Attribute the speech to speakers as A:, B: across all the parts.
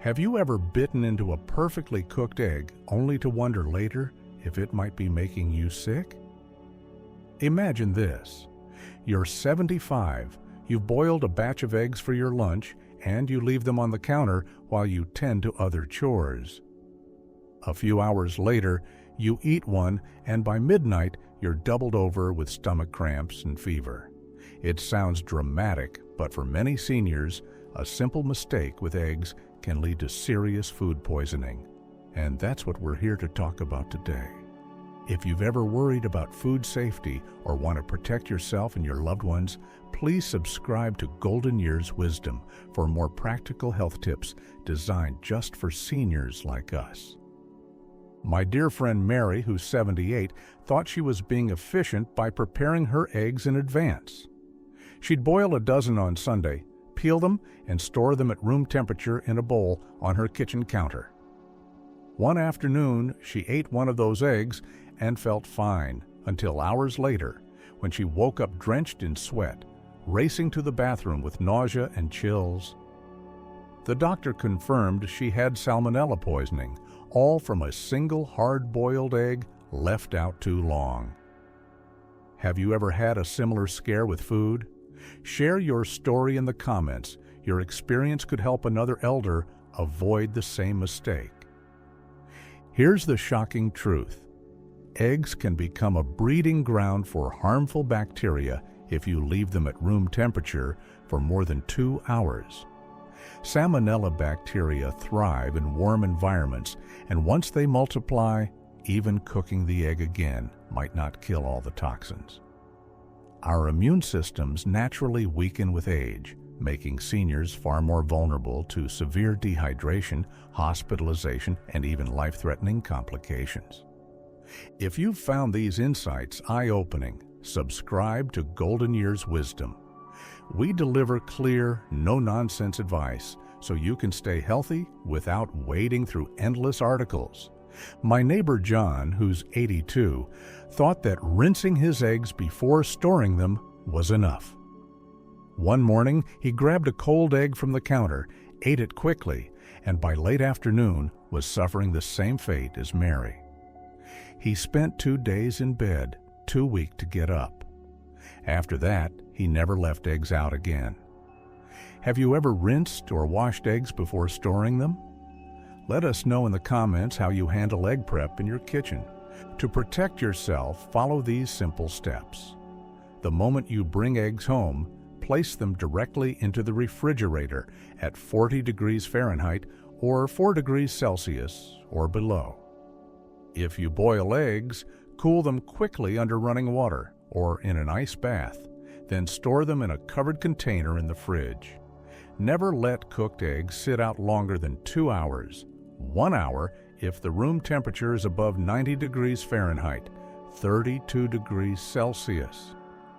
A: Have you ever bitten into a perfectly cooked egg only to wonder later if it might be making you sick? Imagine this. You're 75, you've boiled a batch of eggs for your lunch, and you leave them on the counter while you tend to other chores. A few hours later, you eat one, and by midnight, you're doubled over with stomach cramps and fever. It sounds dramatic, but for many seniors, a simple mistake with eggs can lead to serious food poisoning. And that's what we're here to talk about today. If you've ever worried about food safety or want to protect yourself and your loved ones, please subscribe to Golden Years Wisdom for more practical health tips designed just for seniors like us. My dear friend Mary, who's 78, thought she was being efficient by preparing her eggs in advance. She'd boil a dozen on Sunday, peel them, and store them at room temperature in a bowl on her kitchen counter. One afternoon, she ate one of those eggs and felt fine until hours later when she woke up drenched in sweat, racing to the bathroom with nausea and chills. The doctor confirmed she had salmonella poisoning, all from a single hard-boiled egg left out too long. Have you ever had a similar scare with food? Share your story in the comments. Your experience could help another elder avoid the same mistake. Here's the shocking truth. Eggs can become a breeding ground for harmful bacteria if you leave them at room temperature for more than 2 hours. Salmonella bacteria thrive in warm environments, and once they multiply, even cooking the egg again might not kill all the toxins. Our immune systems naturally weaken with age, making seniors far more vulnerable to severe dehydration, hospitalization, and even life-threatening complications. If you've found these insights eye-opening, subscribe to Golden Years Wisdom. We deliver clear, no-nonsense advice so you can stay healthy without wading through endless articles. My neighbor John, who's 82, thought that rinsing his eggs before storing them was enough. One morning, he grabbed a cold egg from the counter, ate it quickly, and by late afternoon was suffering the same fate as Mary. He spent 2 days in bed, too weak to get up. After that, he never left eggs out again. Have you ever rinsed or washed eggs before storing them? Let us know in the comments how you handle egg prep in your kitchen. To protect yourself, follow these simple steps. The moment you bring eggs home, place them directly into the refrigerator at 40 degrees Fahrenheit or 4 degrees Celsius or below. If you boil eggs, cool them quickly under running water or in an ice bath, then store them in a covered container in the fridge. Never let cooked eggs sit out longer than 2 hours. 1 hour if the room temperature is above 90 degrees Fahrenheit, 32 degrees Celsius.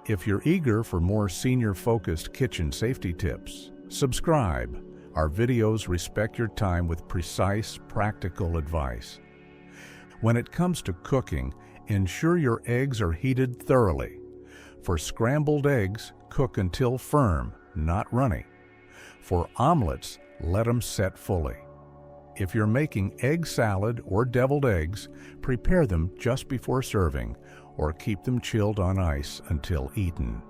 A: If you're eager for more senior-focused kitchen safety tips, subscribe. Our videos respect your time with precise, practical advice. When it comes to cooking, ensure your eggs are heated thoroughly. For scrambled eggs, cook until firm, not runny. For omelets, let them set fully. If you're making egg salad or deviled eggs, prepare them just before serving or keep them chilled on ice until eaten.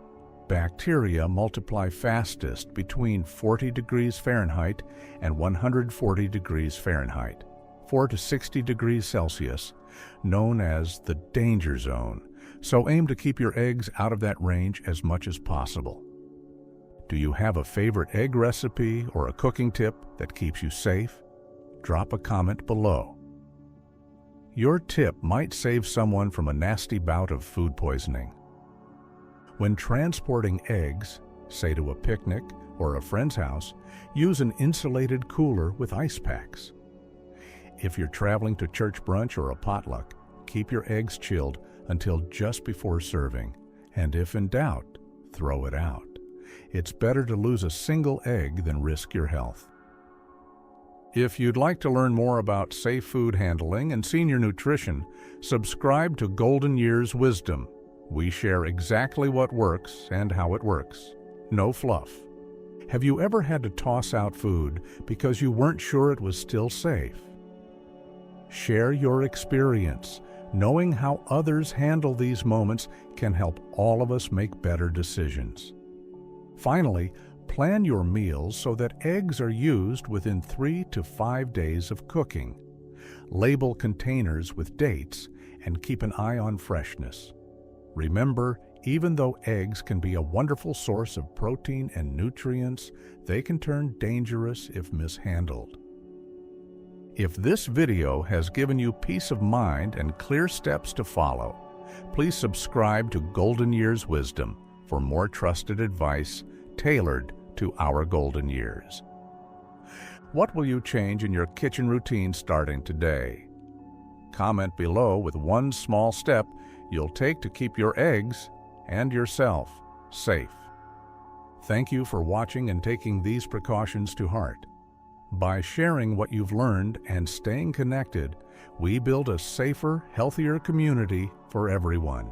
A: Bacteria multiply fastest between 40 degrees Fahrenheit and 140 degrees Fahrenheit, 4 to 60 degrees Celsius, known as the danger zone, so aim to keep your eggs out of that range as much as possible. Do you have a favorite egg recipe or a cooking tip that keeps you safe? Drop a comment below. Your tip might save someone from a nasty bout of food poisoning. When transporting eggs, say to a picnic or a friend's house, use an insulated cooler with ice packs. If you're traveling to church brunch or a potluck, keep your eggs chilled until just before serving, and if in doubt, throw it out. It's better to lose a single egg than risk your health. If you'd like to learn more about safe food handling and senior nutrition, subscribe to Golden Years Wisdom. We share exactly what works and how it works. No fluff. Have you ever had to toss out food because you weren't sure it was still safe? Share your experience. Knowing how others handle these moments can help all of us make better decisions. Finally, plan your meals so that eggs are used within 3 to 5 days of cooking. Label containers with dates and keep an eye on freshness. Remember, even though eggs can be a wonderful source of protein and nutrients, they can turn dangerous if mishandled. If this video has given you peace of mind and clear steps to follow, please subscribe to Golden Years Wisdom for more trusted advice tailored to our golden years. What will you change in your kitchen routine starting today? Comment below with one small step you'll take to keep your eggs and yourself safe. Thank you for watching and taking these precautions to heart. By sharing what you've learned and staying connected, we build a safer, healthier community for everyone.